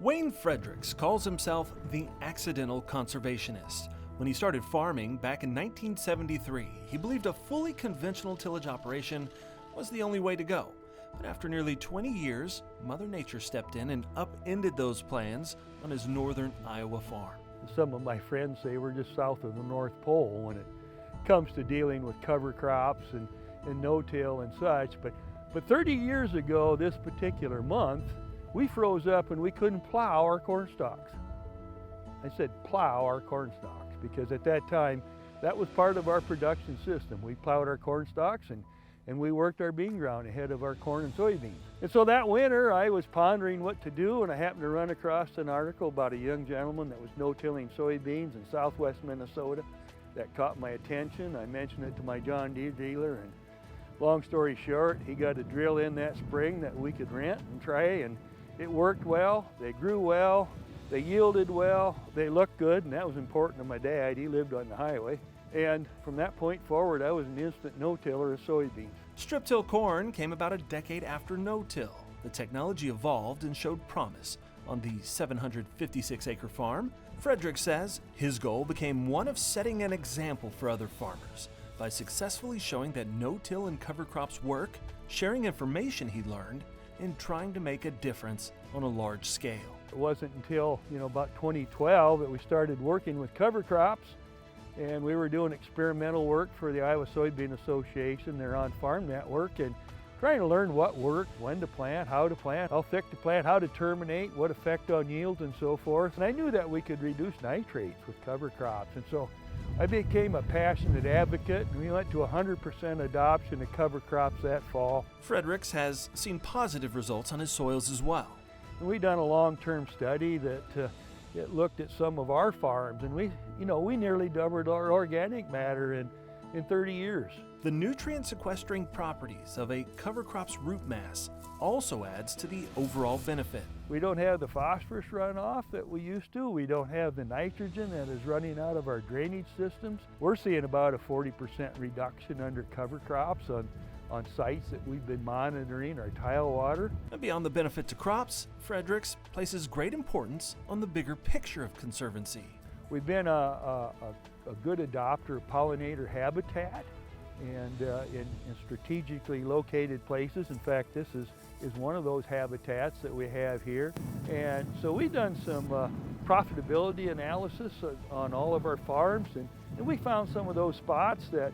Wayne Fredericks calls himself the accidental conservationist. When he started farming back in 1973, he believed a fully conventional tillage operation was the only way to go. But after nearly 20 years, Mother Nature stepped in and upended those plans on his northern Iowa farm. Some of my friends say we're just south of the North Pole when it comes to dealing with cover crops and no-till and such. But 30 years ago, this particular month, we froze up and we couldn't plow our corn stalks. I said plow our corn stalks because at that time, that was part of our production system. We plowed our corn stalks and we worked our bean ground ahead of our corn and soybeans. And so that winter, I was pondering what to do, and I happened to run across an article about a young gentleman that was no-tilling soybeans in southwest Minnesota. That caught my attention. I mentioned it to my John Deere dealer, and long story short, he got a drill in that spring that we could rent and try, and it worked well. They grew well, they yielded well, they looked good, and that was important to my dad. He lived on the highway. And from that point forward, I was an instant no-tiller of soybeans. Strip-till corn came about a decade after no-till. The technology evolved and showed promise. On the 756-acre farm, Frederick says his goal became one of setting an example for other farmers by successfully showing that no-till and cover crops work, sharing information he learned, and trying to make a difference on a large scale. It wasn't until about 2012 that we started working with cover crops, and we were doing experimental work for the Iowa Soybean Association, their on-farm network, and trying to learn what worked, when to plant, how thick to plant, how to terminate, what effect on yields and so forth. And I knew that we could reduce nitrates with cover crops, and so I became a passionate advocate, and we went to 100% adoption of cover crops that fall. Fredericks has seen positive results on his soils as well. And we done a long-term study that it looked at some of our farms, and we nearly doubled our organic matter in 30 years. The nutrient sequestering properties of a cover crop's root mass also adds to the overall benefit. We don't have the phosphorus runoff that we used to. We don't have the nitrogen that is running out of our drainage systems. We're seeing about a 40% reduction under cover crops on sites that we've been monitoring our tile water. And beyond the benefit to crops, Fredericks places great importance on the bigger picture of conservancy. We've been a good adopter of pollinator habitat and in strategically located places. In fact, this is one of those habitats that we have here. And so we've done some profitability analysis on all of our farms, and we found some of those spots that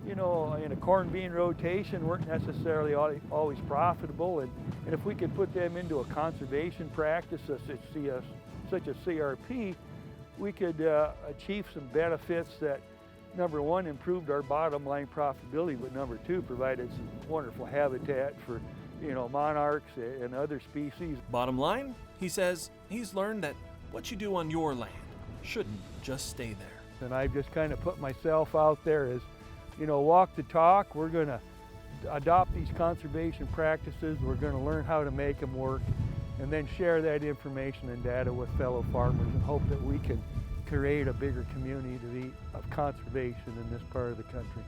in a corn bean rotation weren't necessarily always profitable, and if we could put them into a conservation practice such as CRP, we could achieve some benefits that, number one, improved our bottom line profitability, but number two, provided some wonderful habitat for monarchs and other species. Bottom line, he says he's learned that what you do on your land shouldn't just stay there. And I've just kind of put myself out there as walk the talk. We're going to adopt these conservation practices. We're going to learn how to make them work, and then share that information and data with fellow farmers and hope that we can create a bigger community of conservation in this part of the country.